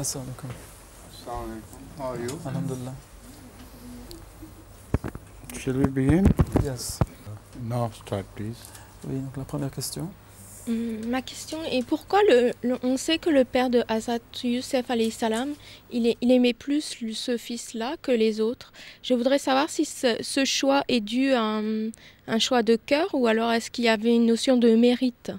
Assalamu alaikum. Assalamu alaikum. How are you? Alhamdulillah. Shall we begin? Yes. Now start, please. Oui, donc la première question. Ma question est pourquoi on sait que le père de Hazrat Youssef alayhi salam, il aimait plus ce fils-là que les autres. Je voudrais savoir si ce choix est dû à un choix de cœur ou alors est-ce qu'il y avait une notion de mérite.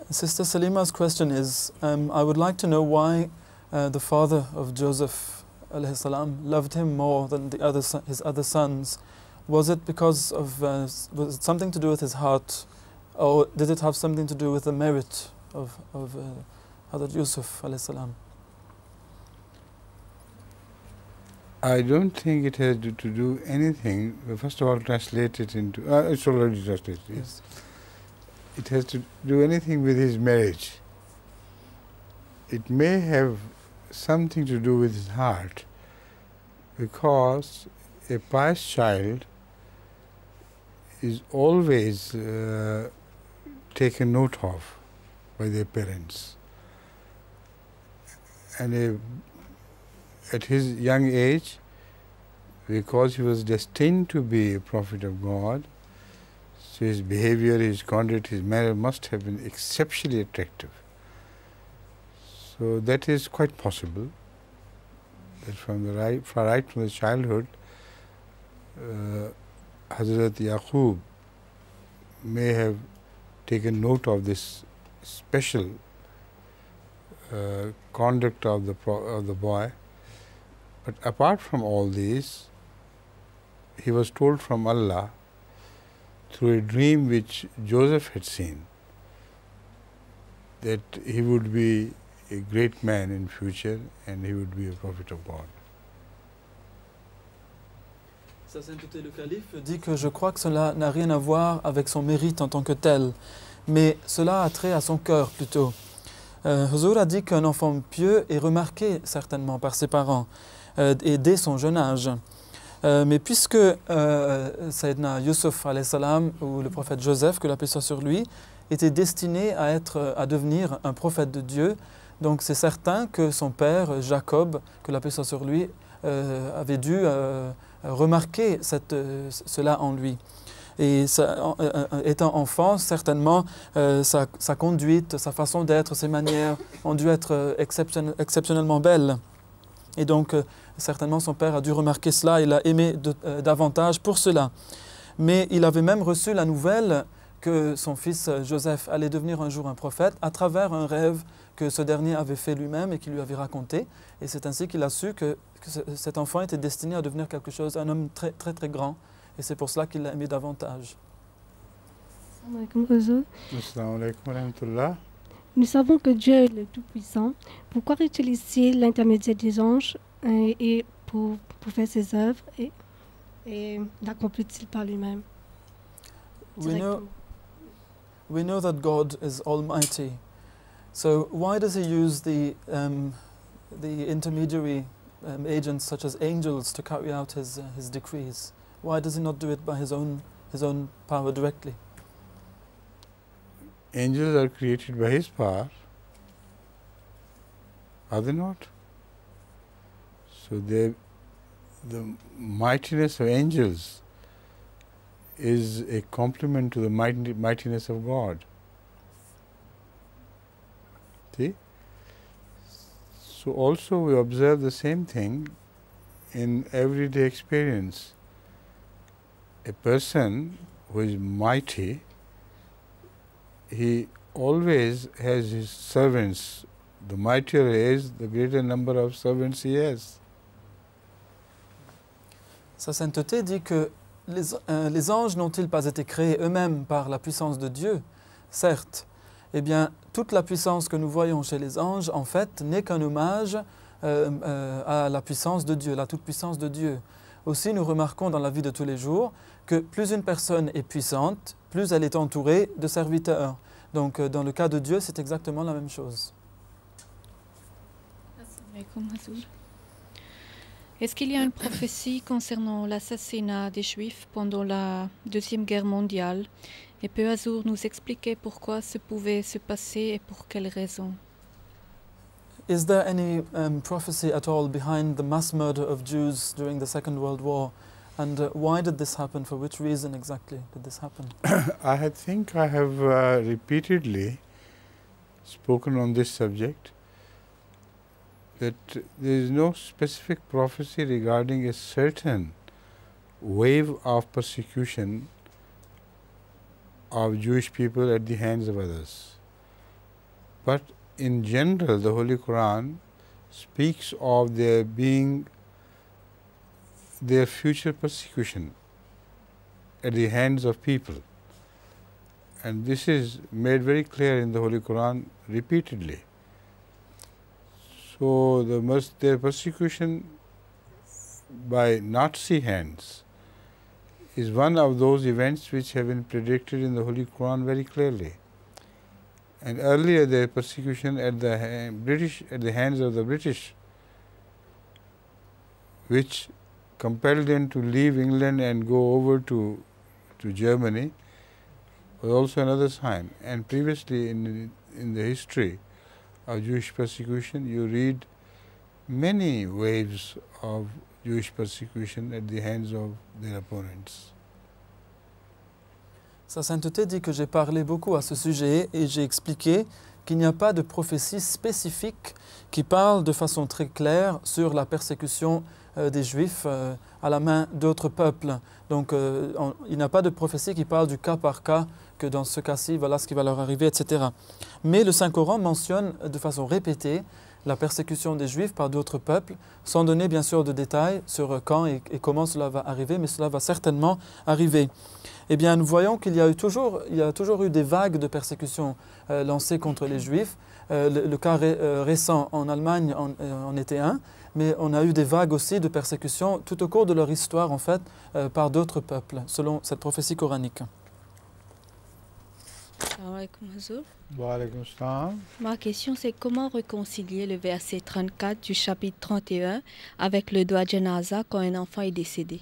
Sister Salima's question is, I would like to know why the father of Joseph alayhi salam loved him more than his other sons. Was it because of, was it something to do with his heart, or did it have something to do with the merit of Hazrat Yusuf alayhi salam? I don't think it has to do anything. First of all, translate it into, it's already translated. Yes. It has to do anything with his marriage. It may have something to do with his heart, because a pious child is always taken note of by their parents. And at his young age, because he was destined to be a prophet of God, so his behavior, his conduct, his manner must have been exceptionally attractive. So that is quite possible, that from the childhood, Hazrat Yaqub may have taken note of this special conduct of the boy. But apart from all these, he was told from Allah through a dream which Joseph had seen that he would be a great man in future and he would be a prophet of God. Sa Sainteté le Calife dit que je crois que cela n'a rien à voir avec son mérite en tant que tel, mais cela a trait à son cœur plutôt. Huzur a dit qu'un enfant pieux est remarqué certainement par ses parents et dès son jeune âge. Mais puisque Sayyidina Yusuf alayhi salam, ou le prophète Joseph, que la paix soit sur lui, était destiné à devenir un prophète de Dieu, donc c'est certain que son père, Jacob, que la paix soit sur lui, avait dû remarquer cela en lui. Et étant enfant, certainement, sa conduite, sa façon d'être, ses manières ont dû être exceptionnellement belles. Et donc, certainement, son père a dû remarquer cela et l'a aimé davantage pour cela. Mais il avait même reçu la nouvelle que son fils Joseph allait devenir un jour un prophète à travers un rêve que ce dernier avait fait lui-même et qu'il lui avait raconté. Et c'est ainsi qu'il a su que cet enfant était destiné à devenir quelque chose, un homme très très très grand. Et c'est pour cela qu'il l'a aimé davantage. Assalamu alaikum wa rahmatullah. Nous savons que Dieu est le Tout-Puissant. Pourquoi utiliser l'intermédiaire des anges et pour faire ses œuvres et l'accomplit-il par lui-même? We know that God is almighty. So why does he use the intermediary agents such as angels to carry out his decrees? Why does he not do it by his own power directly? Angels are created by his power, are they not? So the mightiness of angels is a complement to the mightiness of God. See? So also we observe the same thing in everyday experience. A person who is mighty, he always has his servants. The mightier he is, the greater number of servants he has. Sa sainteté dit que les anges n'ont-ils pas été créés eux-mêmes par la puissance de Dieu? Certes. Eh bien, toute la puissance que nous voyons chez les anges, en fait, n'est qu'un hommage à la puissance de Dieu, la toute-puissance de Dieu. Aussi, nous remarquons dans la vie de tous les jours que plus une personne est puissante, plus elle est entourée de serviteurs. Donc, dans le cas de Dieu, c'est exactement la même chose. Est-ce qu'il y a une prophétie concernant l'assassinat des Juifs pendant la Deuxième Guerre mondiale? Et peut Azur nous expliquer pourquoi ce pouvait se passer et pour quelles raisons? Is there any prophecy at all behind the mass murder of Jews during the Second World War? And why did this happen? For which reason exactly did this happen? I think I have repeatedly spoken on this subject, that there is no specific prophecy regarding a certain wave of persecution of Jewish people at the hands of others. But in general, the Holy Quran speaks of there being their future persecution at the hands of people. And this is made very clear in the Holy Quran repeatedly. So their persecution by Nazi hands is one of those events which have been predicted in the Holy Quran very clearly. And earlier their persecution at the hands of the British, which compelled them to leave England and go over to Germany, was also another sign. And previously in the history of Jewish persecution, you read many waves of Jewish persecution at the hands of their opponents. Sa Sainteté dit que j'ai parlé beaucoup à ce sujet et j'ai expliqué qu'il n'y a pas de prophétie spécifique qui parle de façon très claire sur la persécution des Juifs à la main d'autres peuples. Donc il n'y a pas de prophétie qui parle du cas par cas, que dans ce cas-ci, voilà ce qui va leur arriver, etc. Mais le Saint-Coran mentionne de façon répétée la persécution des Juifs par d'autres peuples, sans donner bien sûr de détails sur quand et comment cela va arriver, mais cela va certainement arriver. Eh bien, nous voyons qu'il y a toujours eu des vagues de persécution lancées contre les Juifs. Le cas récent en Allemagne en était un, mais on a eu des vagues aussi de persécution tout au cours de leur histoire, en fait, par d'autres peuples, selon cette prophétie coranique. Ma question, c'est comment réconcilier le verset 34 du chapitre 31 avec le dua janaza quand un enfant est décédé?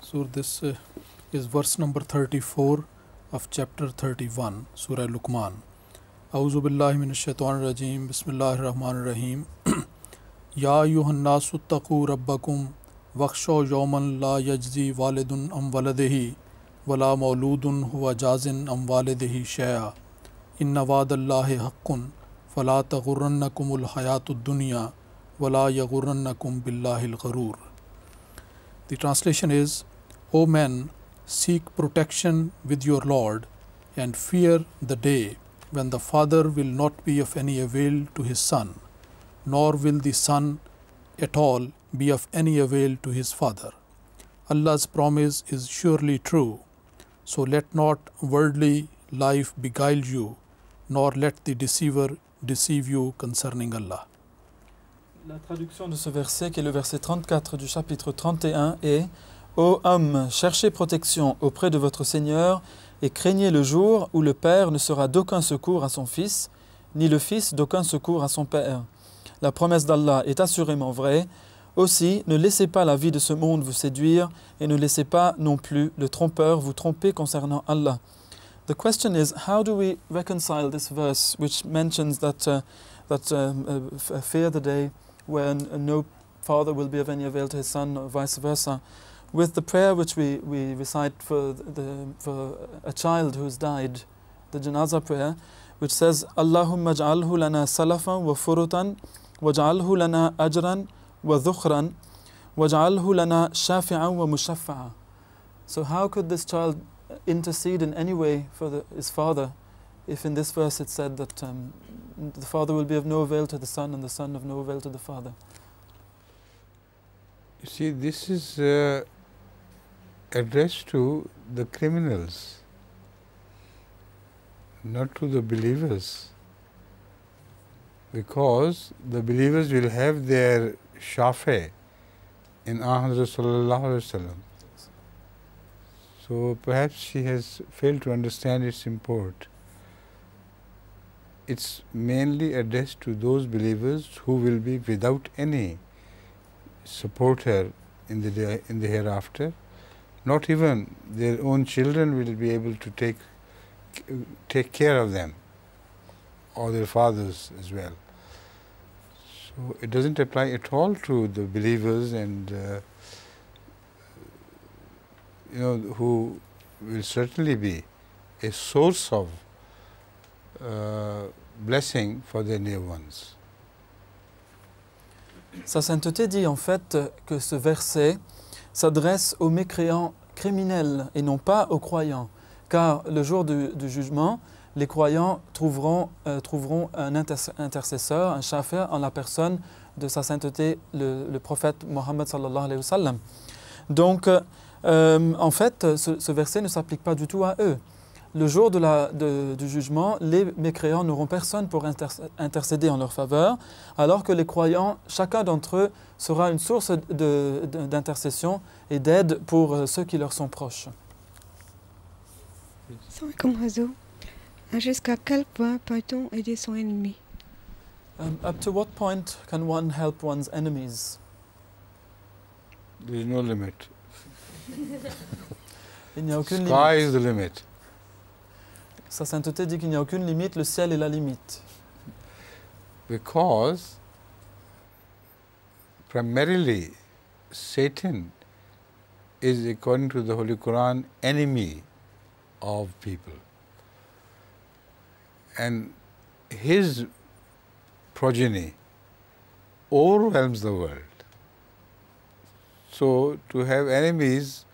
So this is verse number 34 of chapter 31, Surah Luqman. A'udhu billahi minash shaitanir rajim. Bismillahir rahmanir rahim. Ya ayyuhan nasu ttaqu rabbakum wakhshaw yawman la yajzi walidun am waladihi wala mawludun huwa jazin am walidihi shay'a. Inna wa'dallahi haqqun fala taghurrannakumul hayatud dunya wala yaghurrannakum billahil gharur. The translation is, O men, seek protection with your Lord and fear the day when the father will not be of any avail to his son, nor will the son at all be of any avail to his father. Allah's promise is surely true, so let not worldly life beguile you, nor let the deceiver deceive you concerning Allah. La traduction de ce verset, qui est le verset 34 du chapitre 31, est « Ô hommes, cherchez protection auprès de votre Seigneur et craignez le jour où le père ne sera d'aucun secours à son fils, ni le fils d'aucun secours à son père. La promesse d'Allah est assurément vraie. Aussi, ne laissez pas la vie de ce monde vous séduire et ne laissez pas non plus le trompeur vous tromper concernant Allah. » The question is, how do we reconcile this verse which mentions that fear the day when no father will be of any avail to his son, or vice versa, with the prayer which we recite for a child who has died, the janazah prayer, which says, Allahumma ja'alhu lana salafan wa furutan, wa ja'alhu lana ajran wa dhukhran, wa ja'alhu lana shafi'an wa mushaffa'a. So how could this child intercede in any way for his father, if in this verse it said that the father will be of no avail to the son and the son of no avail to the father? You see, this is addressed to the criminals, not to the believers, because the believers will have their shafi in Ahmad sallallahu alaihi wasallam. So perhaps she has failed to understand its import. It's mainly addressed to those believers who will be without any supporter in the hereafter. Not even their own children will be able to take care of them, or their fathers as well. So it doesn't apply at all to the believers and who will certainly be a source of blessing for their near ones. Sa sainteté dit en fait que ce verset s'adresse aux mécréants criminels et non pas aux croyants, car le jour du jugement, les croyants trouveront un intercesseur, un shafir en la personne de sa sainteté, le prophète Mohammed sallallahu alayhi wa sallam. Donc, en fait, ce verset ne s'applique pas du tout à eux. Le jour du jugement, les mécréants n'auront personne pour intercéder en leur faveur, alors que les croyants, chacun d'entre eux sera une source d'intercession et d'aide pour ceux qui leur sont proches. Jusqu'à quel point peut-on aider son ennemi? Up to what point can one help one's enemies? There is no limit. Il n'y a aucune Sky limite. is the limit. Sa sainteté dit qu'il n'y a aucune limite, le ciel est la limite. Because primarily Satan is, according to the Holy Quran, enemy of people. And his progeny overwhelms the world. So to have enemies,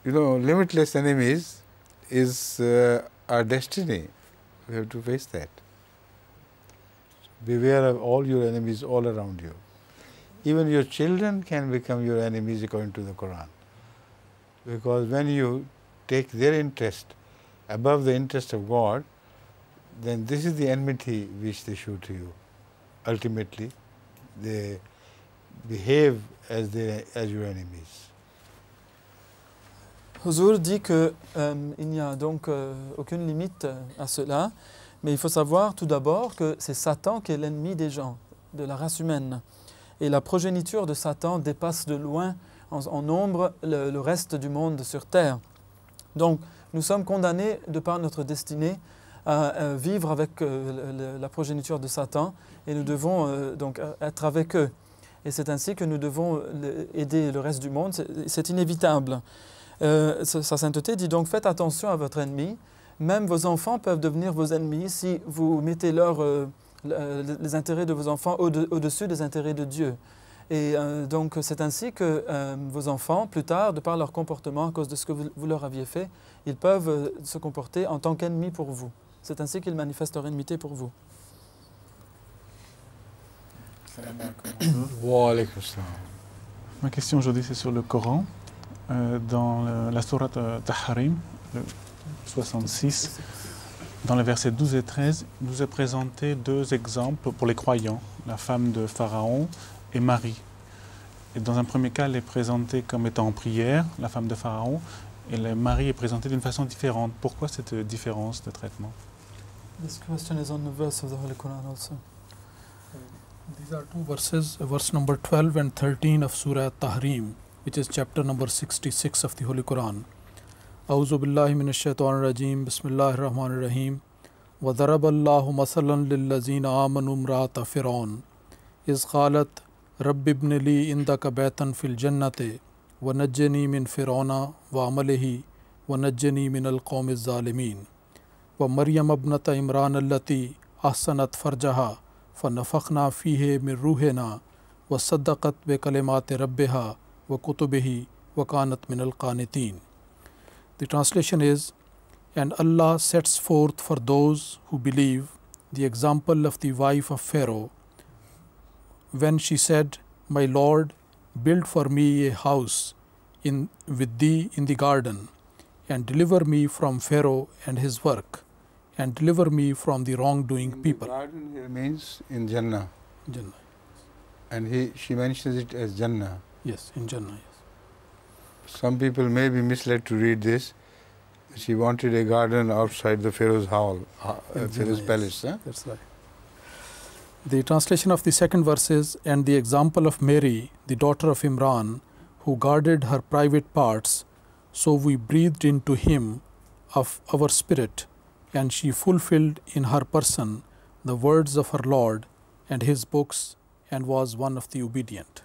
limitless enemies, is our destiny. We have to face that. Beware of all your enemies all around you. Even your children can become your enemies according to the Quran. Because when you take their interest above the interest of God, then this is the enmity which they show to you. Ultimately, they behave as your enemies. Huzur dit qu'il n'y a donc aucune limite à cela, mais il faut savoir tout d'abord que c'est Satan qui est l'ennemi des gens, de la race humaine. Et la progéniture de Satan dépasse de loin en nombre le reste du monde sur Terre. Donc nous sommes condamnés de par notre destinée à vivre avec la progéniture de Satan et nous devons donc être avec eux. Et c'est ainsi que nous devons aider le reste du monde, c'est inévitable. Sa sainteté dit donc faites attention à votre ennemi, même vos enfants peuvent devenir vos ennemis si vous mettez les intérêts de vos enfants au-dessus des intérêts de Dieu. Et donc c'est ainsi que vos enfants, plus tard, de par leur comportement, à cause de ce que vous leur aviez fait, ils peuvent se comporter en tant qu'ennemis pour vous. C'est ainsi qu'ils manifestent leur ennemité pour vous. Ma question aujourd'hui c'est sur le Coran. Dans la sourate Tahrim, 66, dans les versets 12 et 13, il nous est présenté deux exemples pour les croyants, la femme de Pharaon et Marie. Et dans un premier cas, elle est présentée comme étant en prière, la femme de Pharaon, et Marie est présentée d'une façon différente. Pourquoi cette différence de traitement? This question is on the verse of the Holy Quran also. These are two verses, verse number 12 and 13 of Surah Tahrim, which is chapter number 66 of the Holy Quran. A'udhu billahi minash shaitanir rajim, bismillahir rahmanir rahim. Wa daraba Allahu masalan lil ladzina amanu imra'ata fir'aun iz qalat rabbi ibn li indaka baytan fil jannati wa najjini min fir'auna wa amalihi wa najjini min al qawmiz zalimin. Wa Maryam ibnata Imran allati ahsanat farjaha فنفخنا فيه من روحنا وصدقت بكلمات ربها وكتبه وكانت من القانتين. The translation is, and Allah sets forth for those who believe the example of the wife of Pharaoh when she said, my Lord, build for me a house with thee in the garden and deliver me from Pharaoh and his work, and deliver me from the wrongdoing people. The garden here means in Jannah. Jannah. And she mentions it as Jannah. Yes, in Jannah, yes. Some people may be misled to read this. She wanted a garden outside the Pharaoh's hall, Pharaoh's palace. Yes. That's right. The translation of the second verse is, and the example of Mary, the daughter of Imran, who guarded her private parts, so we breathed into him of our spirit, and she fulfilled in her person the words of her Lord and his books, and was one of the obedient.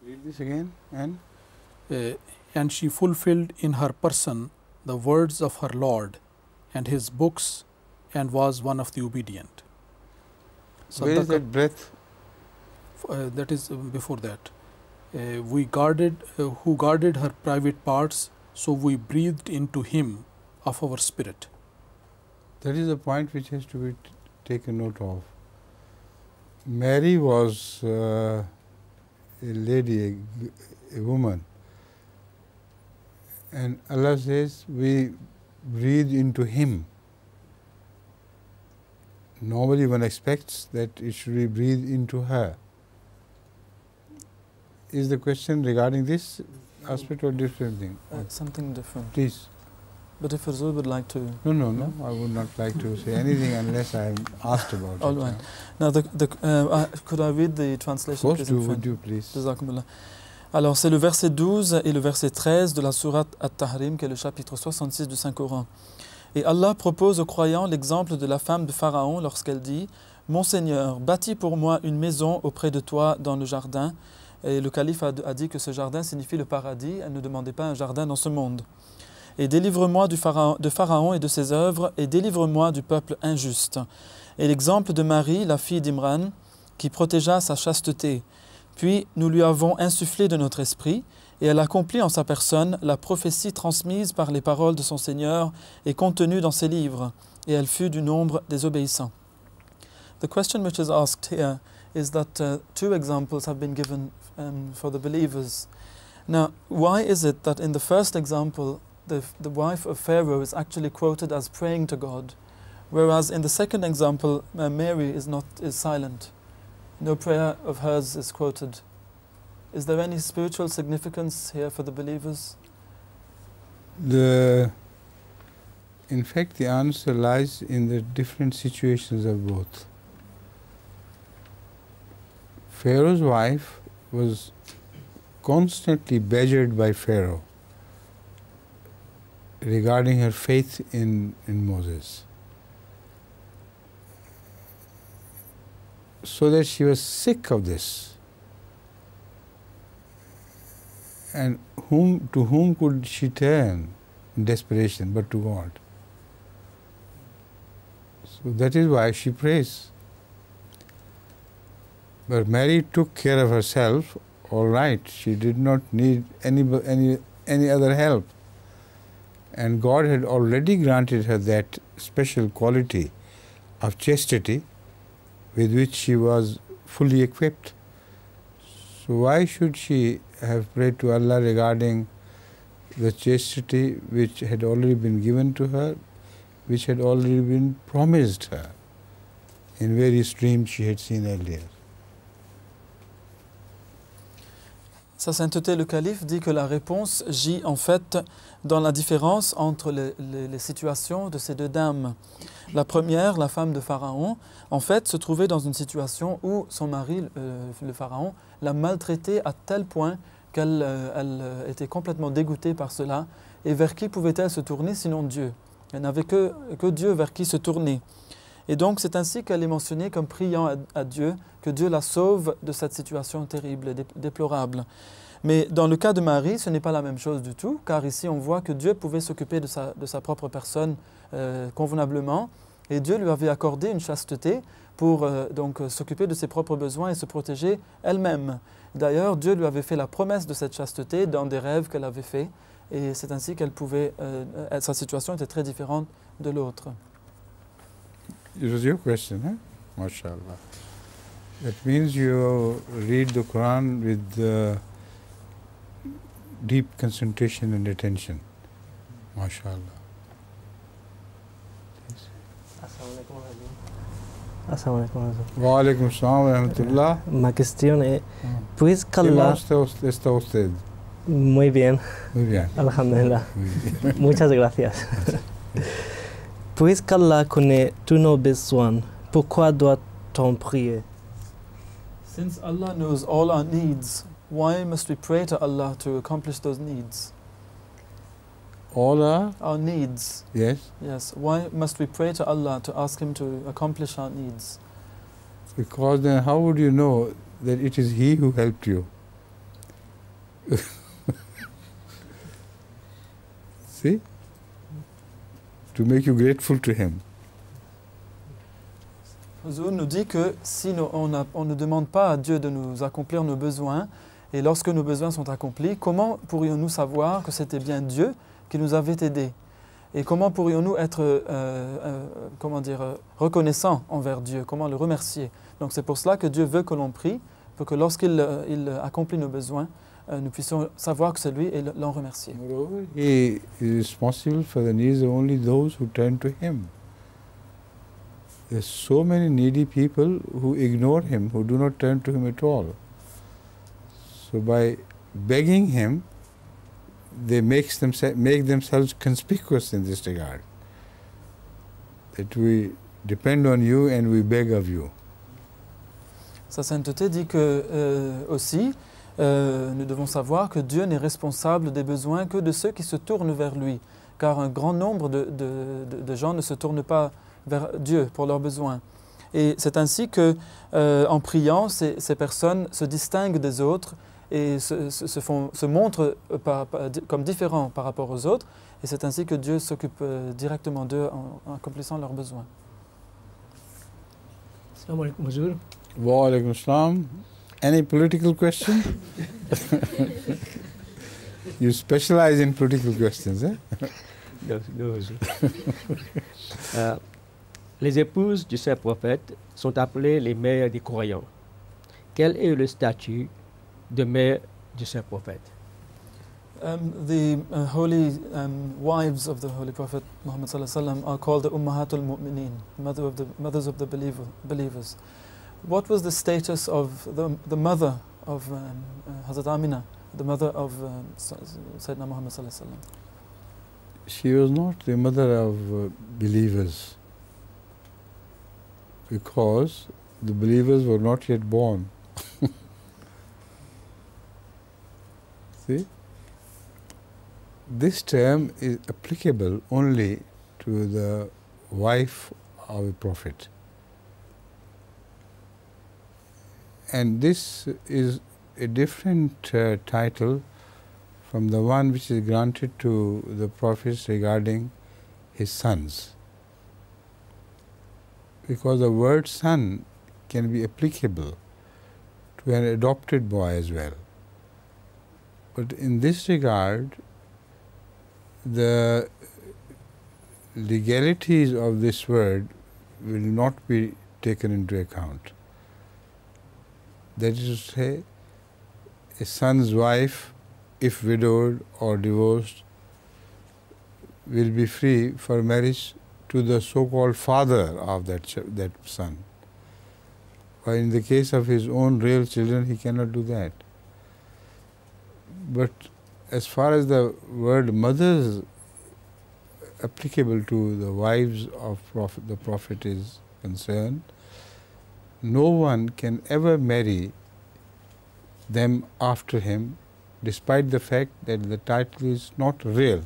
Read this again. And she fulfilled in her person the words of her Lord and his books, and was one of the obedient. Where is that breath? That is before that. We guarded, who guarded her private parts, so we breathed into him of our spirit. That is a point which has to be taken note of. Mary was a lady, a woman, and Allah says we breathe into him. Normally one expects that it should be breathed into her. Is the question regarding this aspect or different thing? Something different. Please. But if Huzur would like to... No, I would not like to say anything unless I am asked about All it. right. Now, could I read the translation? Of course, would you please? Jazakumullah. Alors, c'est le verset 12 et le verset 13 de la sourate At-Tahrim, qui est le chapitre 66 du Saint-Coran. Et Allah propose aux croyants l'exemple de la femme de Pharaon lorsqu'elle dit « Mon Seigneur, bâtis pour moi une maison auprès de toi dans le jardin. » Et le calife a dit que ce jardin signifie le paradis. Elle ne demandait pas un jardin dans ce monde. Et délivre-moi de Pharaon et de ses œuvres, et délivre-moi du peuple injuste. Et l'exemple de Marie, la fille d'Imran, qui protégea sa chasteté. Puis nous lui avons insufflé de notre esprit, et elle accomplit en sa personne la prophétie transmise par les paroles de son Seigneur et contenue dans ses livres, et elle fut du nombre des obéissants. The question which is asked here is that two examples have been given for the believers. Now, why is it that in the first example, the wife of Pharaoh is actually quoted as praying to God, whereas in the second example, Mary is silent. No prayer of hers is quoted. Is there any spiritual significance here for the believers? In fact, the answer lies in the different situations of both. Pharaoh's wife was constantly badgered by Pharaoh regarding her faith in Moses, so that she was sick of this. And to whom could she turn in desperation but to God? So that is why she prays. But Mary took care of herself, all right. She did not need any other help. And God had already granted her that special quality of chastity with which she was fully equipped. So why should she have prayed to Allah regarding the chastity which had already been given to her, which had already been promised her in various dreams she had seen earlier? Sa sainteté le calife dit que la réponse gît en fait dans la différence entre les situations de ces deux dames. La première, la femme de Pharaon, en fait se trouvait dans une situation où son mari, le Pharaon, l'a maltraitée à tel point qu'elle était complètement dégoûtée par cela. Et vers qui pouvait-elle se tourner sinon Dieu? Elle n'avait que Dieu vers qui se tourner. Et donc c'est ainsi qu'elle est mentionnée comme priant à Dieu, que Dieu la sauve de cette situation terrible et déplorable. Mais dans le cas de Marie, ce n'est pas la même chose du tout, car ici on voit que Dieu pouvait s'occuper de sa propre personne convenablement, et Dieu lui avait accordé une chasteté pour donc s'occuper de ses propres besoins et se protéger elle-même. D'ailleurs, Dieu lui avait fait la promesse de cette chasteté dans des rêves qu'elle avait faits, et c'est ainsi qu'elle pouvait, sa situation était très différente de l'autre. It was your question, huh? MashaAllah. That means you read the Quran with deep concentration and attention. MashaAllah. Wa alaikum assalam wa rahmatullah. Ma cuestión es, pues qu'Allah... ¿Cómo está usted? Muy bien. Muy bien. Alhamdulillah. Muchas gracias. Pues qu'Allah connaît tous nos besoins, pourquoi doit-on prier? Since Allah knows all our needs, why must we pray to Allah to accomplish those needs? All Our needs. yes, Yes. Why must we pray to Allah to ask Him to accomplish our needs? because then how would you know that it is He who helped you? See? To make you grateful to Him. Huzur nous dit que si on ne demande pas à Dieu de nous accomplir nos besoins, et lorsque nos besoins sont accomplis, comment pourrions-nous savoir que c'était bien Dieu qui nous avait aidés? Et comment pourrions-nous être reconnaissants envers Dieu? Comment le remercier? Donc c'est pour cela que Dieu veut que l'on prie, pour que lorsqu'il il accomplit nos besoins, nous puissions savoir que c'est lui et l'en remercier. Moreover, He is responsible for the needs of only those who turn to Him. There's so many needy people who ignore Him, who do not turn to Him at all. So by begging Him, they make themselves conspicuous in this regard. That we depend on you and we beg of you. Sa sainteté dit que aussi, nous devons savoir que Dieu n'est responsable des besoins que de ceux qui se tournent vers lui, car un grand nombre de gens ne se tournent pas vers Dieu pour leurs besoins. Et c'est ainsi que, en priant, ces personnes se distinguent des autres et se montrent comme différents par rapport aux autres, et c'est ainsi que Dieu s'occupe directement d'eux en accomplissant leurs besoins. Assalamu alaikum, Huzur. Wa alaikum assalam. Any political question? You specialize in political questions, eh? No, Huzur. Les épouses du saint prophète sont appelées les mères des croyants. Quel est le statut de mère du saint prophète? The holy wives of the Holy Prophet Muhammad sallallahu alaihi wasallam are called the Ummahatul Mu'mineen, mothers of the believers. What was the status of the mother of Hazrat Amina, the mother of Sayyidina Muhammad sallallahu alaihi wasallam? She was not the mother of believers, because the believers were not yet born. See? This term is applicable only to the wife of a prophet. And this is a different title from the one which is granted to the prophets regarding his sons. Because the word son can be applicable to an adopted boy as well. But in this regard, the legalities of this word will not be taken into account. That is to say, a son's wife, if widowed or divorced, will be free for marriage to the so-called father of that son. While in the case of his own real children, he cannot do that. But as far as the word mothers applicable to the wives of the Prophet is concerned, no one can ever marry them after him, despite the fact that the title is not real,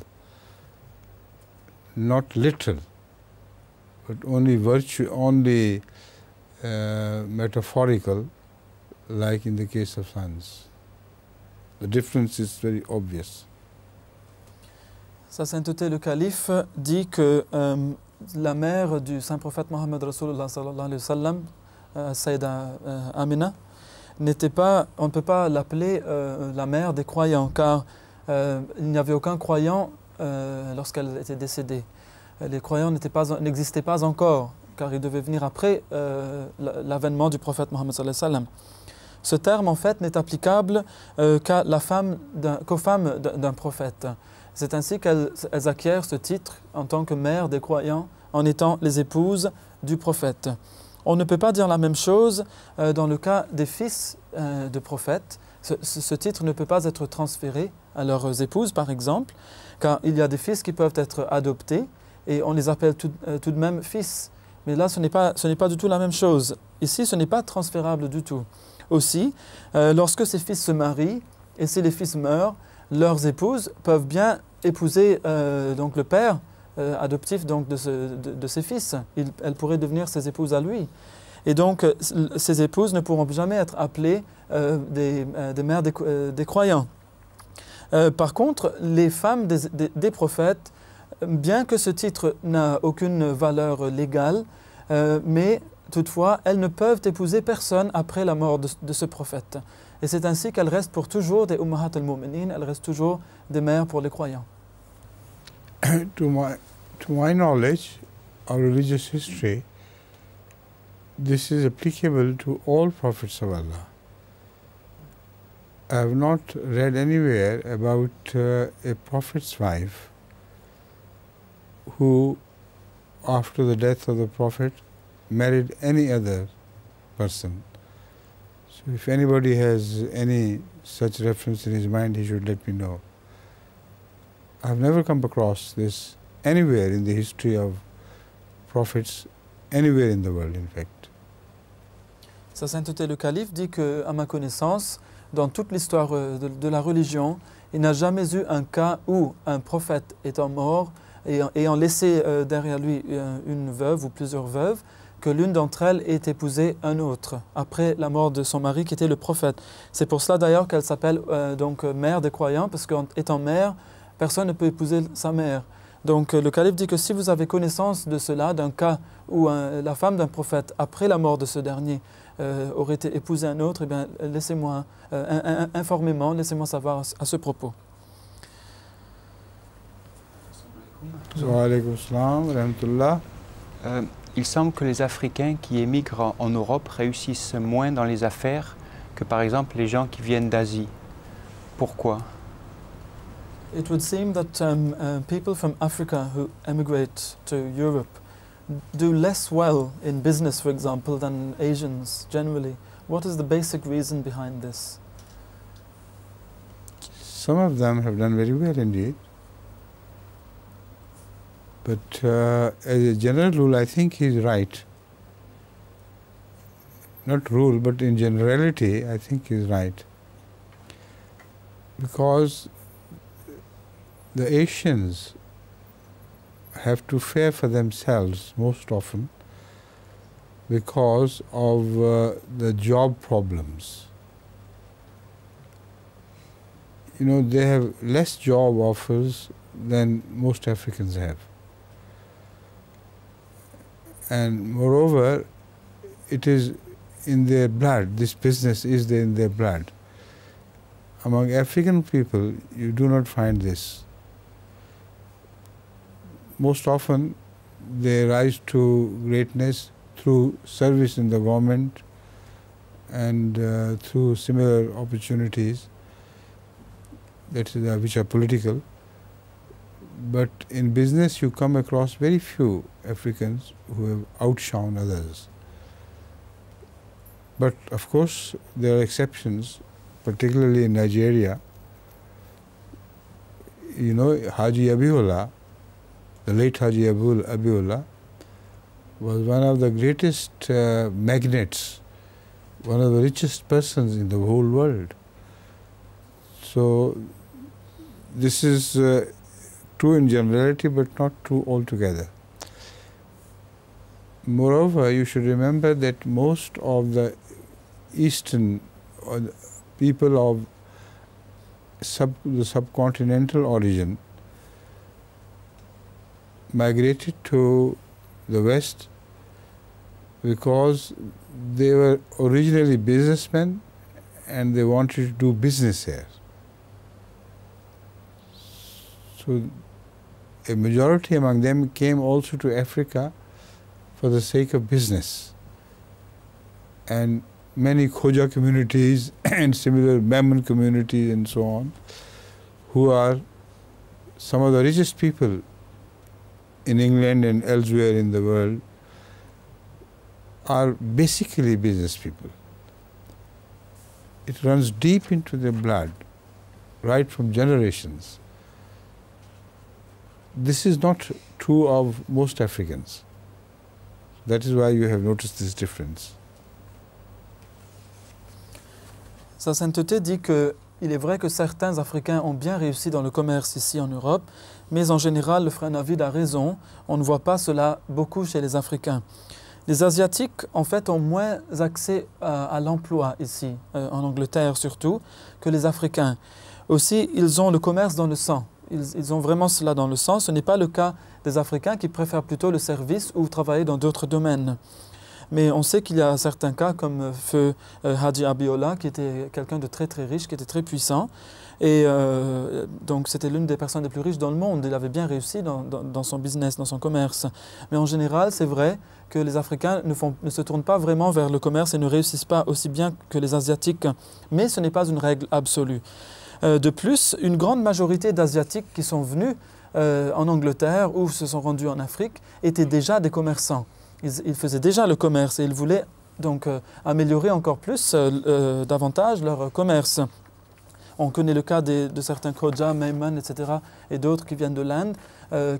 not literal, but only metaphorical, like in the case of sons. The difference is very obvious. Sa sainteté le calife dit que la mère du saint prophète Mohammed Rasulullah sallallahu alayhi wa sallam, Sayyida Amina, n'était pas, on ne peut pas l'appeler la mère des croyants, car il n'y avait aucun croyant lorsqu'elle était décédée. Les croyants n'existaient pas encore, car ils devaient venir après l'avènement du prophète Mohammed sallallahu alayhi wa sallam. Ce terme, en fait, n'est applicable qu'aux femmes d'un prophète. C'est ainsi qu'elles acquièrent ce titre en tant que mères des croyants, en étant les épouses du prophète. On ne peut pas dire la même chose dans le cas des fils de prophètes. Ce titre ne peut pas être transféré à leurs épouses, par exemple, car il y a des fils qui peuvent être adoptés et on les appelle tout de même fils. Mais là, ce n'est pas du tout la même chose. Ici, ce n'est pas transférable du tout. aussi, lorsque ces fils se marient et si les fils meurent, leurs épouses peuvent bien épouser donc le père adoptif donc de ses fils. Elles pourraient devenir ses épouses à lui. Et donc, ces épouses ne pourront jamais être appelées des mères des croyants. Par contre, les femmes des prophètes, bien que ce titre n'a aucune valeur légale, mais toutefois, elles ne peuvent épouser personne après la mort de ce prophète. Et c'est ainsi qu'elles restent pour toujours des Ummahat al-Mu'minin, elles restent toujours des mères pour les croyants. To my knowledge of religious history, this is applicable to all prophets of Allah. I have not read anywhere about a prophet's wife who, after the death of the prophet, married any other person. So if anybody has any such reference in his mind, he should let me know. I have never come across this anywhere in the history of prophets, anywhere in the world, in fact. Sa sainteté le calife dit que, à ma connaissance, dans toute l'histoire de la religion, il n'a jamais eu un cas où un prophète étant mort et ayant laissé derrière lui une veuve ou plusieurs veuves, que l'une d'entre elles ait épousé un autre après la mort de son mari qui était le prophète. C'est pour cela d'ailleurs qu'elle s'appelle donc mère des croyants, parce qu'étant mère, personne ne peut épouser sa mère. Donc le calife dit que si vous avez connaissance de cela, d'un cas où la femme d'un prophète, après la mort de ce dernier, aurait été épousée un autre, eh bien laissez-moi, informez-moi, laissez-moi savoir à ce propos. Wa alaykum assalam wa rahmatullah. Il semble que les Africains qui émigrent en Europe réussissent moins dans les affaires que par exemple les gens qui viennent d'Asie. Pourquoi? It would seem that people from Africa who emigrate to Europe do less well in business, for example, than Asians generally. What is the basic reason behind this? Some of them have done very well indeed. But as a general rule, I think he's right. Not rule, but in generality, I think he's right. Because the Asians have to fare for themselves most often because of the job problems. You know, they have less job offers than most Africans have. And moreover, it is in their blood, this business is in their blood. Among African people, you do not find this. Most often, they rise to greatness through service in the government and through similar opportunities that is, which are political. But in business, you come across very few Africans who have outshone others. But of course, there are exceptions, particularly in Nigeria. You know, Haji Abiullah, the late Haji Abiullah, was one of the greatest magnates, one of the richest persons in the whole world. So this is true in generality, but not true altogether. Moreover, you should remember that most of the Eastern or the people of the subcontinental origin migrated to the West because they were originally businessmen and they wanted to do business here. So a majority among them came also to Africa for the sake of business. And many Khoja communities and similar Memon communities and so on, who are some of the richest people in England and elsewhere in the world, are basically business people. It runs deep into their blood, right from generations. This is not true of most Africans. That is why you have noticed this difference. Sa sainteté dit qu'il est vrai que certains Africains ont bien réussi dans le commerce ici en Europe, mais en général, le frère Navid a raison, on ne voit pas cela beaucoup chez les Africains. Les Asiatiques, en fait, ont moins accès à l'emploi ici, en Angleterre surtout, que les Africains. Aussi, ils ont le commerce dans le sang. Ils ont vraiment cela dans le sang. Ce n'est pas le cas des Africains qui préfèrent plutôt le service ou travailler dans d'autres domaines. Mais on sait qu'il y a certains cas comme feu Haji Abiola, qui était quelqu'un de très très riche, qui était très puissant. Et donc c'était l'une des personnes les plus riches dans le monde. Il avait bien réussi dans son business, dans son commerce. Mais en général, c'est vrai que les Africains ne se tournent pas vraiment vers le commerce et ne réussissent pas aussi bien que les Asiatiques. Mais ce n'est pas une règle absolue. De plus, une grande majorité d'Asiatiques qui sont venus en Angleterre ou se sont rendus en Afrique étaient déjà des commerçants. Ils faisaient déjà le commerce et ils voulaient donc améliorer encore plus, davantage leur commerce. On connaît le cas de certains Khoja, Maimon, etc. et d'autres qui viennent de l'Inde,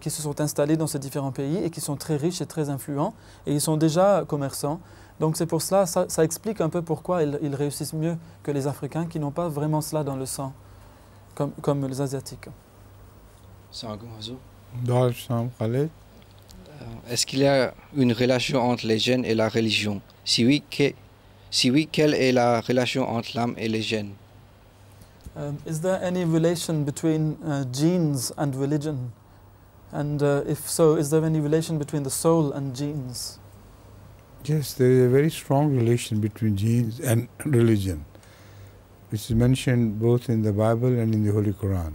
qui se sont installés dans ces différents pays et qui sont très riches et très influents. Et ils sont déjà commerçants. Donc c'est pour cela, ça explique un peu pourquoi ils réussissent mieux que les Africains qui n'ont pas vraiment cela dans le sang, comme les Asiatiques. Est-ce qu'il y a une relation entre les gènes et la religion? Si oui, quelle est la relation entre l'âme et les gènes? Is there any relation between genes and religion? And if so, is there any relation between the soul and genes? Yes, there is a very strong relation between genes and religion, which is mentioned both in the Bible and in the Holy Quran.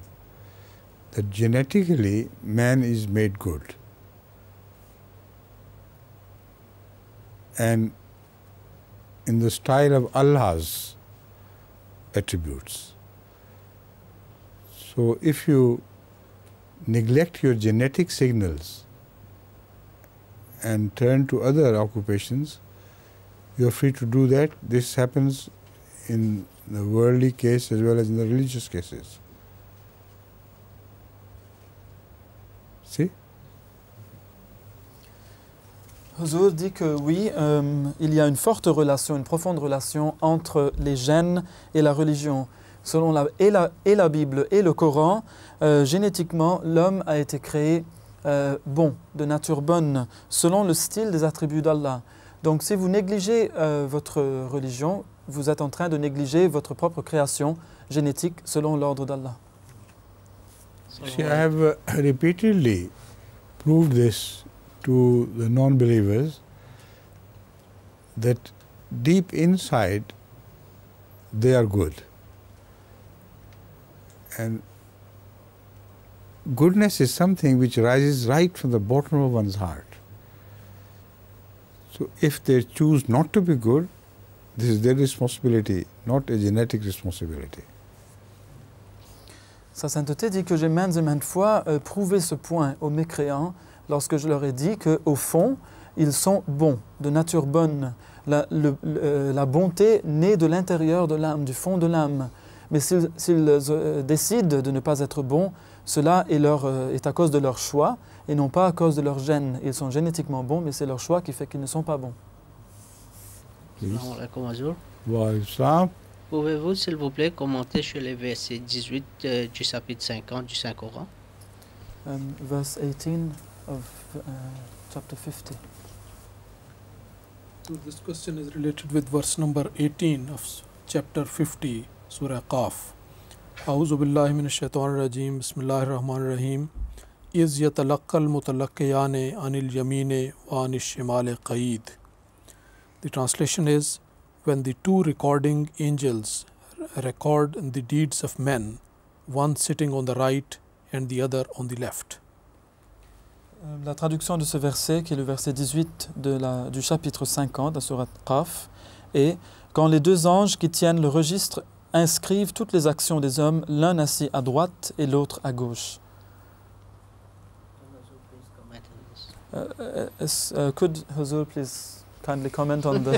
That genetically, man is made good. And in the style of Allah's attributes. So if you neglect your genetic signals and turn to other occupations, you are free to do that. This happens in the worldly case as well as in the religious cases. See? Huzur dit que oui, il y a une forte relation, une profonde relation entre les gènes et la religion. Selon la Bible et le Coran, génétiquement, l'homme a été créé bon, de nature bonne, selon le style des attributs d'Allah. Donc si vous négligez votre religion, vous êtes en train de négliger votre propre création génétique selon l'ordre d'Allah. See, I have repeatedly proved this to the non-believers, that deep inside they are good. And goodness is something which rises right from the bottom of one's heart. So if they choose not to be good, this is their responsibility, not a genetic responsibility. Sa sainteté dit que j'ai maintes et maintes fois prouvé ce point aux mécréants lorsque je leur ai dit qu'au fond, ils sont bons, de nature bonne. La bonté naît de l'intérieur de l'âme, du fond de l'âme. Mais s'ils décident de ne pas être bons, cela est à cause de leur choix et non pas à cause de leur gène. Ils sont génétiquement bons, mais c'est leur choix qui fait qu'ils ne sont pas bons. Pouvez-vous, s'il vous plaît, commenter sur les versets 18 du chapitre 50 du Saint-Coran? Verse 18 of chapter 50. So this question is related with verse number 18 of chapter 50, Surah Qaf. أعوذ بالله من الشيطان الرجيم بسم الله الرحمن الرحيم إذ يتلقى المتلقيان عن اليمين وعن الشمال قعيد. The translation is, when the two recording angels record the deeds of men, one sitting on the right and the other on the left. La traduction de ce verset, qui est le verset 18 du chapitre 50 de la sourate Qaf, est « Quand les deux anges qui tiennent le registre inscrivent toutes les actions des hommes, l'un assis à droite et l'autre à gauche. » Could Huzur please kindly comment on the...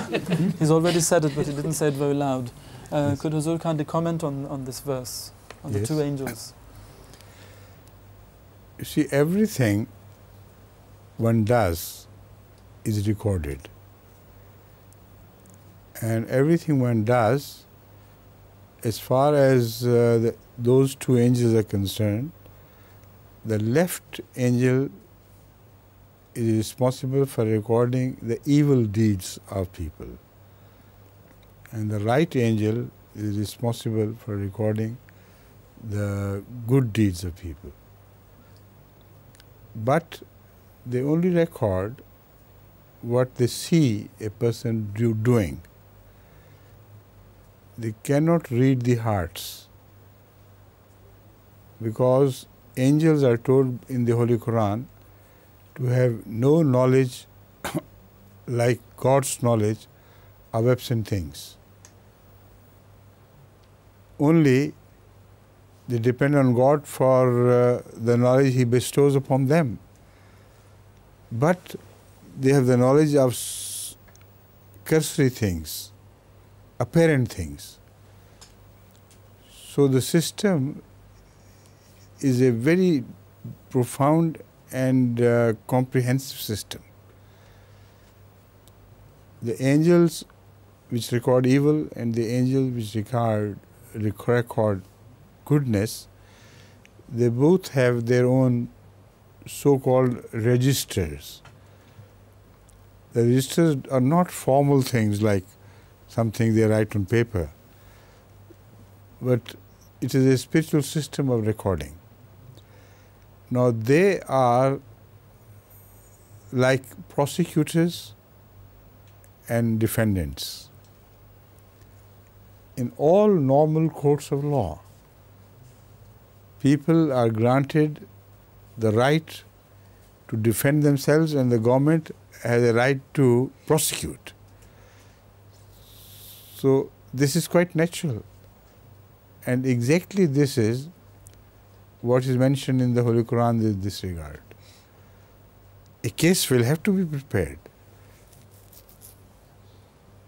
He's already said it, but he didn't say it very loud. Could Huzur kindly comment on this verse, on the two angels? You see, everything one does is recorded. And everything one does as far as those two angels are concerned, the left angel is responsible for recording the evil deeds of people, and the right angel is responsible for recording the good deeds of people. But they only record what they see a person doing. They cannot read the hearts, because angels are told in the Holy Quran to have no knowledge like God's knowledge of absent things. Only they depend on God for the knowledge He bestows upon them. But they have the knowledge of cursory things, apparent things. So the system is a very profound and comprehensive system. The angels which record evil and the angels which record goodness, they both have their own so-called registers. The registers are not formal things like something they write on paper, but it is a spiritual system of recording. Now they are like prosecutors and defendants. In all normal courts of law, people are granted the right to defend themselves, and the government has a right to prosecute. So this is quite natural, and exactly this is what is mentioned in the Holy Quran in this regard. A case will have to be prepared,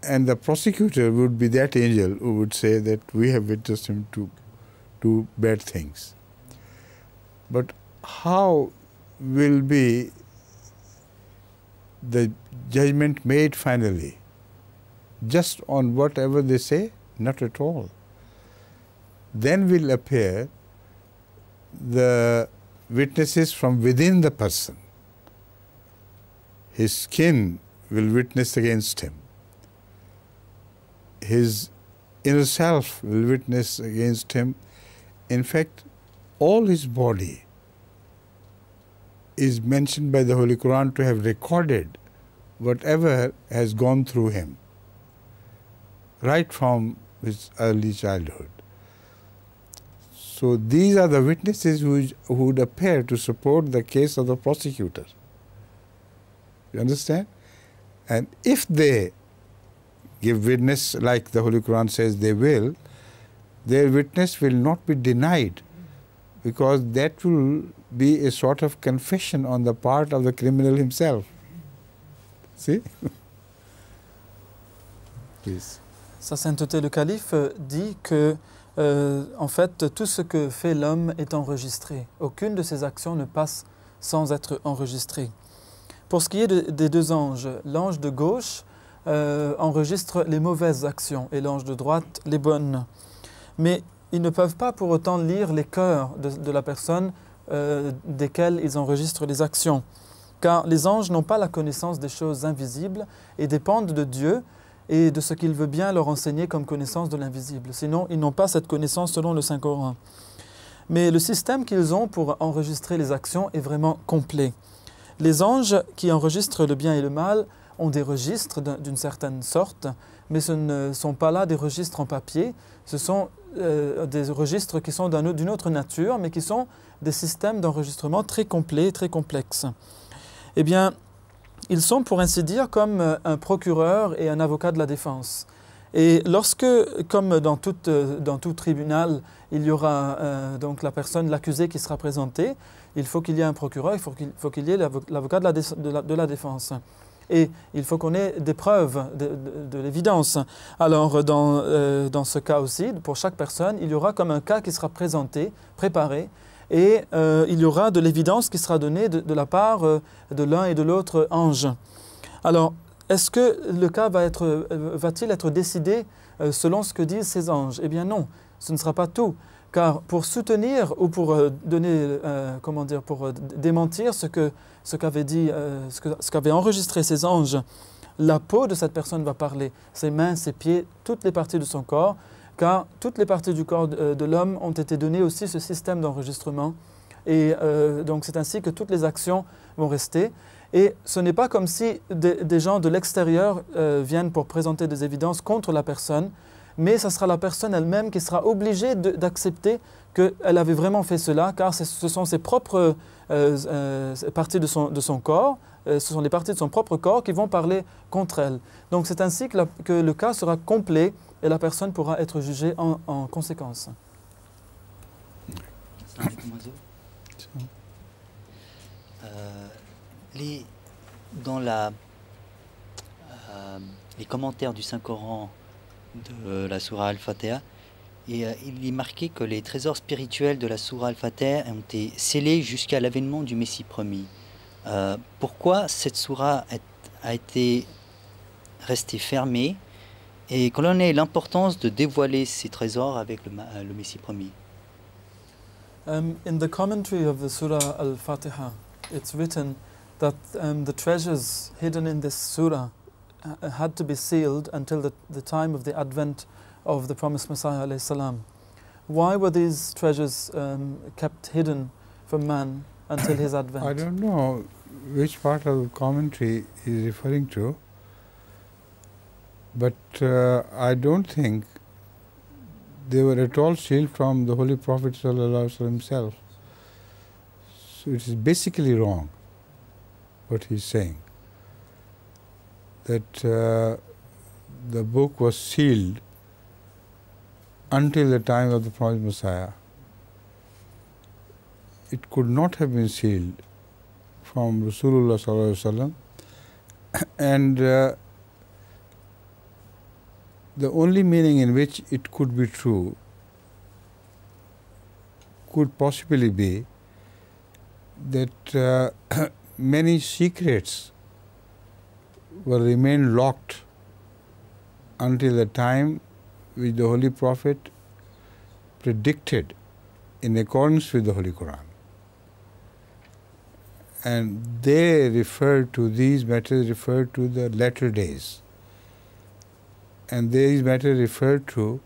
and the prosecutor would be that angel who would say that we have witnessed him to do bad things. But how will be the judgment made finally? Just on whatever they say? Not at all. Then will appear the witnesses from within the person. His skin will witness against him. His inner self will witness against him. In fact, all his body is mentioned by the Holy Quran to have recorded whatever has gone through him, right from his early childhood. So these are the witnesses who would appear to support the case of the prosecutor. You understand? And if they give witness, like the Holy Quran says they will, their witness will not be denied, because that will be a sort of confession on the part of the criminal himself. See? Please. Sa sainteté le calife dit que en fait tout ce que fait l'homme est enregistré. Aucune de ses actions ne passe sans être enregistrée. Pour ce qui est des deux anges, l'ange de gauche enregistre les mauvaises actions et l'ange de droite les bonnes. Mais ils ne peuvent pas pour autant lire les cœurs de la personne desquels ils enregistrent les actions. Car les anges n'ont pas la connaissance des choses invisibles et dépendent de Dieu et de ce qu'il veut bien leur enseigner comme connaissance de l'invisible. Sinon, ils n'ont pas cette connaissance selon le Saint-Coran. Mais le système qu'ils ont pour enregistrer les actions est vraiment complet. Les anges qui enregistrent le bien et le mal ont des registres d'une certaine sorte, mais ce ne sont pas là des registres en papier, ce sont des registres qui sont d'une autre nature, mais qui sont des systèmes d'enregistrement très complets, très complexes. Eh bien, ils sont, pour ainsi dire, comme un procureur et un avocat de la défense. Et lorsque, comme dans tout tribunal, il y aura donc la personne, l'accusé qui sera présenté, il faut qu'il y ait un procureur, il faut qu'il y ait l'avocat de la défense. Et il faut qu'on ait des preuves, de l'évidence. Alors, dans ce cas aussi, pour chaque personne, il y aura comme un cas qui sera présenté, préparé, et il y aura de l'évidence qui sera donnée de la part de l'un et de l'autre ange. Alors, est-ce que le cas va-t-il être décidé selon ce que disent ces anges? Eh bien non. ce ne sera pas tout. Car pour soutenir ou pour donner, comment dire, pour démentir ce qu'avaient enregistré ces anges, la peau de cette personne va parler, ses mains, ses pieds, toutes les parties de son corps, car toutes les parties du corps de l'homme ont été données aussi ce système d'enregistrement. Et donc c'est ainsi que toutes les actions vont rester. Et ce n'est pas comme si des gens de l'extérieur viennent pour présenter des évidences contre la personne, mais ce sera la personne elle-même qui sera obligée d'accepter qu'elle avait vraiment fait cela, car ce sont ses propres parties de son corps, ce sont les parties de son propre corps qui vont parler contre elle. Donc c'est ainsi que le cas sera complet et la personne pourra être jugée en conséquence. Dans les commentaires du Saint-Coran de la Sourate Al-Fatiha, il est marqué que les trésors spirituels de la Sourate Al-Fatiha ont été scellés jusqu'à l'avènement du Messie promis. Pourquoi cette sourate a été restée fermée et quelle en est l'importance de dévoiler ces trésors avec le Messie promis? In the commentary of the Surah Al-Fatiha, it's written that the treasures hidden in this surah had to be sealed until the time of the advent of the promised Messiah alayhi salam. Why were these treasures kept hidden from man until his advent? I don't know which part of the commentary he is referring to, but I don't think they were at all sealed from the Holy Prophet ﷺ himself. So it is basically wrong what he is saying, that the book was sealed until the time of the promised Messiah. It could not have been sealed from Rasulullah sallallahu alaihi wasallam, and the only meaning in which it could be true could possibly be that many secrets will remain locked until the time which the Holy Prophet predicted in accordance with the Holy Quran. And they refer to these matters, refer to the latter days. And these matters refer to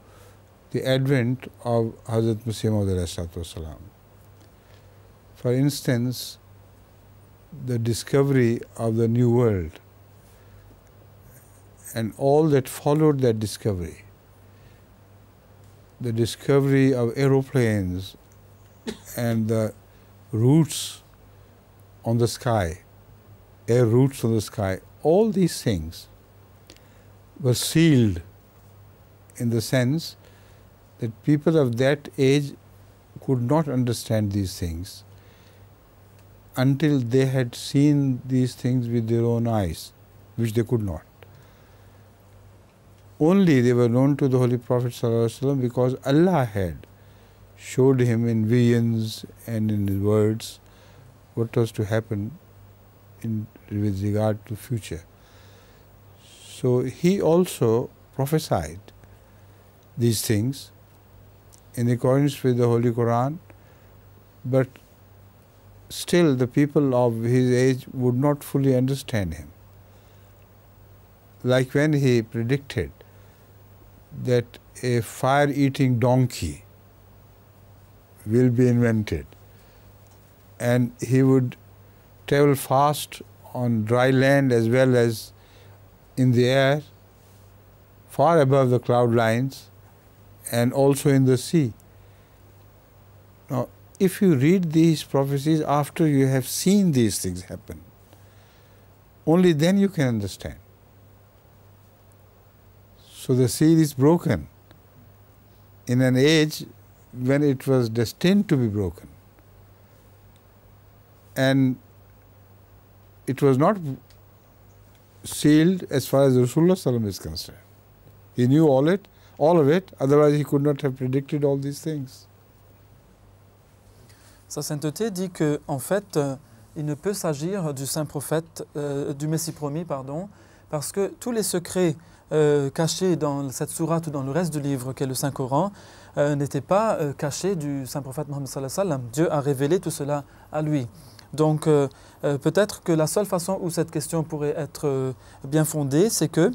the advent of Hazrat Masih Maud alayhi salatu. For instance, the discovery of the New World and all that followed that discovery, the discovery of aeroplanes and the routes on the sky, air routes on the sky, all these things were sealed in the sense that people of that age could not understand these things until they had seen these things with their own eyes, which they could not. Only they were known to the Holy Prophet ﷺ because Allah had showed him in visions and in his words what was to happen with regard to future. So he also prophesied these things in accordance with the Holy Quran, but still the people of his age would not fully understand him. Like when he predicted that a fire-eating donkey will be invented and he would travel fast on dry land as well as in the air, far above the cloud lines, and also in the sea. Now, if you read these prophecies after you have seen these things happen, only then you can understand. So the seal is broken in an age when it was destined to be broken. And it was not sealed as far as Rasulullah ﷺ is concerned. He knew all of it, otherwise he could not have predicted all these things. Sa sainteté dit que, en fait, il ne peut s'agir du saint prophète, du Messie promis, pardon, parce que tous les secrets cachés dans cette sourate ou dans le reste du livre qu'est le Saint-Coran n'était pas caché du saint prophète Mohammed sallallahu alayhi wa sallam. Dieu a révélé tout cela à lui. Donc peut-être que la seule façon où cette question pourrait être bien fondée, c'est que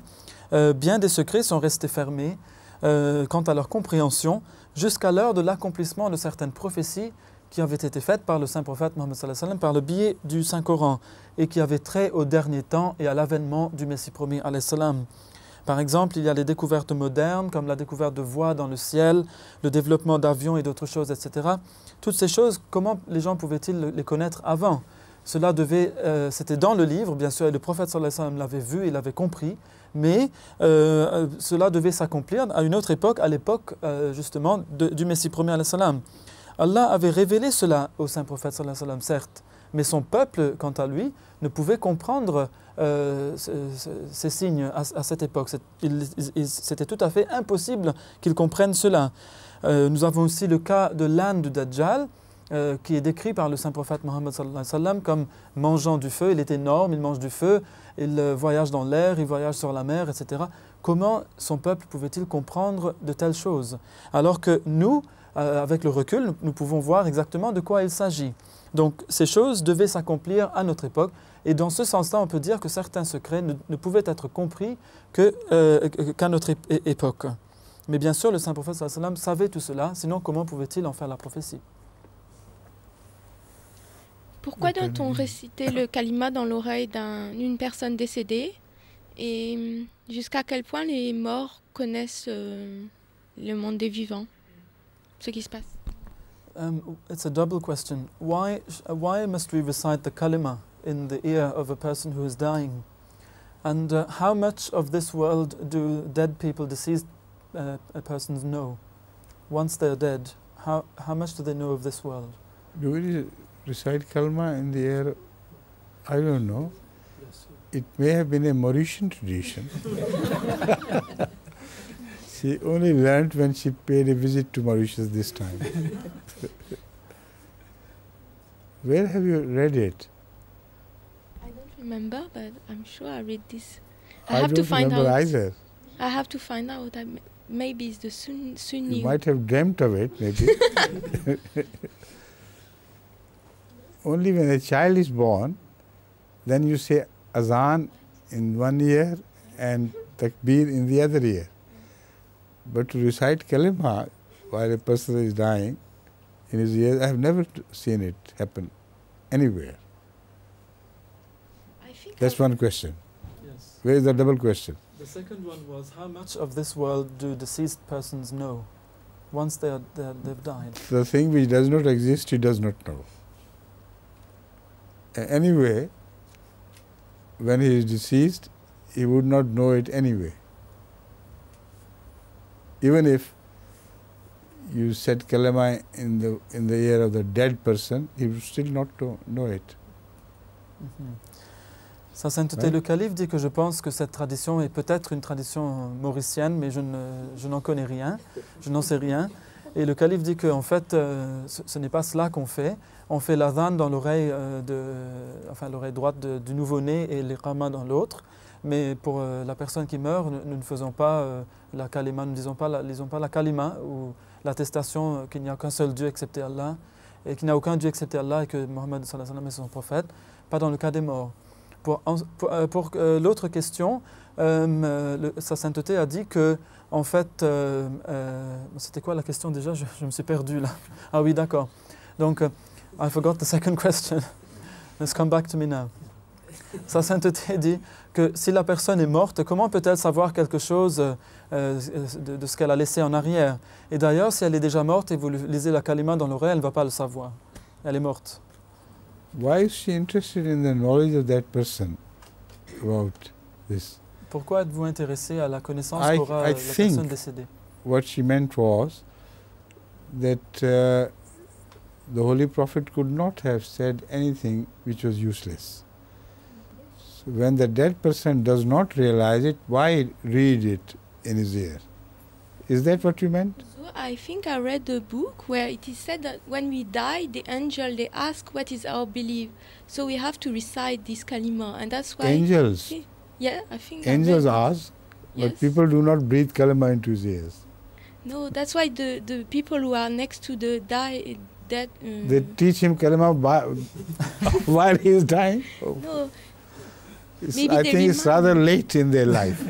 bien des secrets sont restés fermés quant à leur compréhension jusqu'à l'heure de l'accomplissement de certaines prophéties qui avaient été faites par le saint prophète Mohammed sallallahu alayhi wa sallam par le biais du Saint-Coran et qui avaient trait au dernier temps et à l'avènement du Messie promis alayhi salam. Par exemple, il y a les découvertes modernes comme la découverte de voies dans le ciel, le développement d'avions et d'autres choses, etc. Toutes ces choses, comment les gens pouvaient-ils les connaître avant? Cela c'était dans le livre, bien sûr, et le prophète sallallahu alayhi wa sallam l'avait vu, il l'avait compris, mais cela devait s'accomplir à une autre époque, à l'époque justement du Messie premier alayhi salam. Allah avait révélé cela au saint prophète sallallahu alayhi wa sallam, certes, mais son peuple, quant à lui, ne pouvait comprendre ces signes à cette époque. C'était tout à fait impossible qu'ils comprennent cela. Nous avons aussi le cas de l'âne du Dajjal, qui est décrit par le saint prophète Mohammed sallallahu alayhi wa sallam comme mangeant du feu. Il est énorme, il mange du feu, il voyage dans l'air, il voyage sur la mer, etc. Comment son peuple pouvait-il comprendre de telles choses? Alors que nous, avec le recul, nous pouvons voir exactement de quoi il s'agit. Donc ces choses devaient s'accomplir à notre époque. Et dans ce sens-là, on peut dire que certains secrets ne pouvaient être compris qu'à notre époque. Mais bien sûr, le saint prophète sallallahu alayhi wa sallam savait tout cela, sinon comment pouvait-il en faire la prophétie? Pourquoi doit-on réciter le kalima dans l'oreille d'une personne décédée? Et jusqu'à quel point les morts connaissent le monde des vivants, ce qui se passe? It's a double question. Why must we recite the kalima in the ear of a person who is dying? And how much of this world do dead people, deceased persons know? Once they're dead, how much do they know of this world? Do we recite kalma in the air? I don't know. Yes, it may have been a Mauritian tradition. She only learned when she paid a visit to Mauritius this time. Where have you read it? I don't remember, but I'm sure I read this. I have to find out. Either. I have to find out. Maybe it's the Sunni. You might have dreamt of it, maybe. Only when a child is born, then you say azan in one ear and takbir in the other ear. But to recite kalima while a person is dying in his ear, I have never seen it happen anywhere. That's one question. Yes. Where is the double question? The second one was, how much of this world do deceased persons know once they've died? The thing which does not exist, he does not know. Anyway, when he is deceased, he would not know it anyway. Even if you said kalima in the ear of the dead person, he would still not know it. Sa Sainteté le Calife dit que je pense que cette tradition est peut-être une tradition mauricienne, mais je n'en connais rien, je n'en sais rien. Et le Calife dit qu'en fait, ce n'est pas cela qu'on fait. On fait l'adhan dans l'oreille l'oreille droite du nouveau-né et l'iqama dans l'autre. Mais pour la personne qui meurt, nous ne faisons pas la kalima, nous ne lisons pas la kalima ou l'attestation qu'il n'y a qu'un seul Dieu excepté Allah et qu'il n'y a aucun Dieu excepté Allah et que Mohammed sallallahu alayhi wa sallam est son prophète, pas dans le cas des morts. Pour l'autre question, Sa Sainteté a dit que, en fait, c'était quoi la question déjà? Je me suis perdu là. Ah oui, d'accord. Donc, I forgot the second question. Let's come back to me now. Sa Sainteté dit que si la personne est morte, comment peut-elle savoir quelque chose de ce qu'elle a laissé en arrière? Et d'ailleurs, si elle est déjà morte et vous lisez la kalima dans l'oreille, elle ne va pas le savoir. Elle est morte. Why is she interested in the knowledge of that person about this? Pourquoi êtes-vous intéressé à la connaissance qu'aura la personne décédée? What she meant was that the Holy Prophet could not have said anything which was useless. So when the dead person does not realize it, why read it in his ear? Is that what you meant? So I think I read a book where it is said that when we die, the angel, they ask what is our belief. So we have to recite this kalima, and that's why... Angels? Yeah, I think angels ask, but people do not breathe kalima into his ears. No, that's why the people who are next to the dead. They teach him kalima while he is dying. Oh. No. I think it's rather late in their life.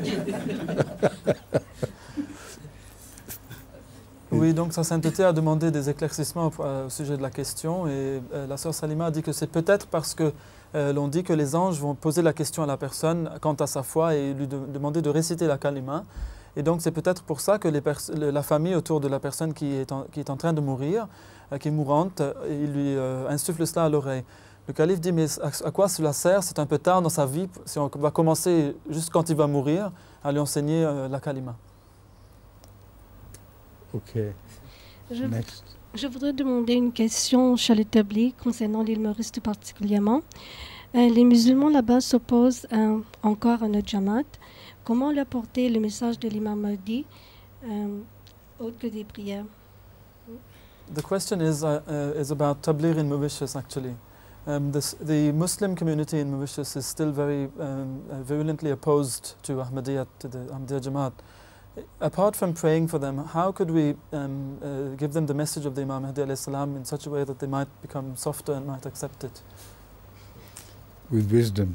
Oui, donc sa sainteté a demandé des éclaircissements au sujet de la question et la sœur Salima a dit que c'est peut-être parce que l'on dit que les anges vont poser la question à la personne quant à sa foi et lui demander de réciter la kalima. Et donc c'est peut-être pour ça que la famille autour de la personne qui est en train de mourir, qui est mourante, il lui insuffle cela à l'oreille. Le calife dit, mais à quoi cela sert? C'est un peu tard dans sa vie, si on va commencer juste quand il va mourir, à lui enseigner la kalima. Ok. Next. Je voudrais demander une question charitably concernant l'île Maurice tout particulièrement. Les musulmans là-bas s'opposent encore à notre Jamaat. Comment leur porter le message de l'imam Mahdi autre que des prières? The question is about Tabligh in Mauritius actually. The Muslim community in Mauritius is still very virulently opposed to Ahmadiyya, to the Ahmadiyya Jamaat. Apart from praying for them, how could we give them the message of the Imam Mahdi alayhi salam in such a way that they might become softer and might accept it? With wisdom.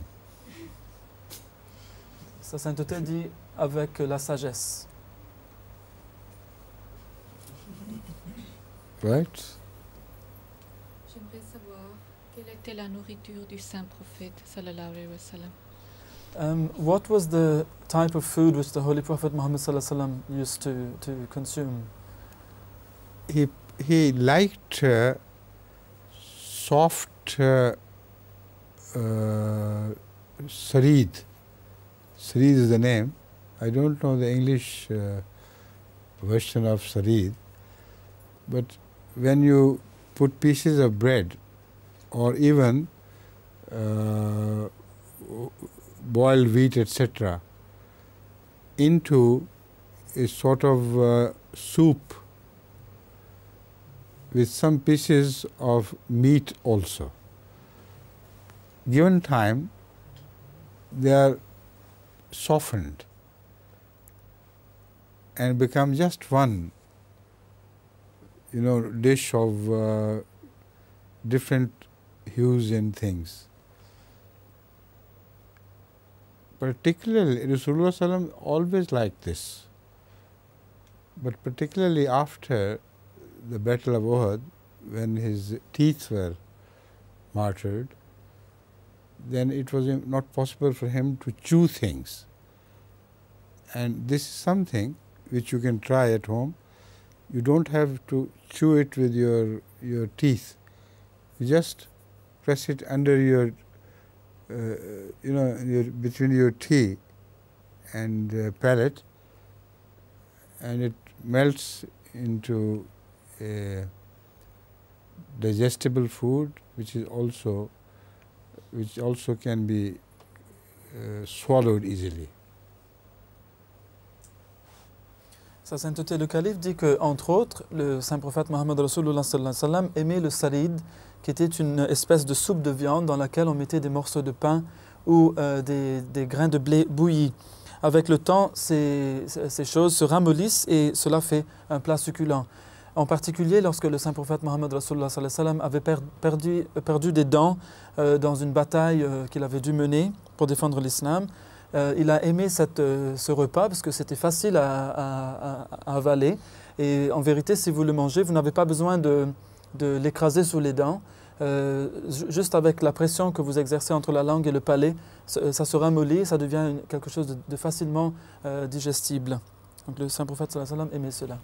Sa sainteté dit avec la sagesse. Right? J'aimerais savoir quelle était la nourriture du saint prophète sallallahu alayhi wa sallam. What was the type of food which the Holy Prophet Muhammad sallallahu alayhi wa sallam used to consume? He liked soft sarid. Sarid is the name. I don't know the English version of sarid. But when you put pieces of bread or even boiled wheat, etc., into a sort of soup with some pieces of meat also. Given time, they are softened and become just one, dish of different hues and things. Particularly, Rasulullah sallam always liked this, but particularly after the Battle of Uhud, when his teeth were martyred, then it was not possible for him to chew things. And this is something which you can try at home. You don't have to chew it with your teeth. You just press it under your between your teeth and palate, and it melts into a digestible food, which also can be swallowed easily. Sa sainteté, le calife dit que, entre autres, le saint prophète Mohammed Rasulullah sallallahu alayhi wa sallam aimait le sarid, qui était une espèce de soupe de viande dans laquelle on mettait des morceaux de pain ou des grains de blé bouillis. Avec le temps, ces choses se ramollissent et cela fait un plat succulent. En particulier, lorsque le saint prophète Mohammed Rasulullah sallallahu alayhi wa sallam avait perdu des dents dans une bataille qu'il avait dû mener pour défendre l'islam, il a aimé ce repas parce que c'était facile à avaler. Et en vérité, si vous le mangez, vous n'avez pas besoin de l'écraser sous les dents. Juste avec la pression que vous exercez entre la langue et le palais, ça se ramollit, ça devient quelque chose de facilement digestible. Donc le saint prophète sallallahu alayhi wa sallam aimait cela.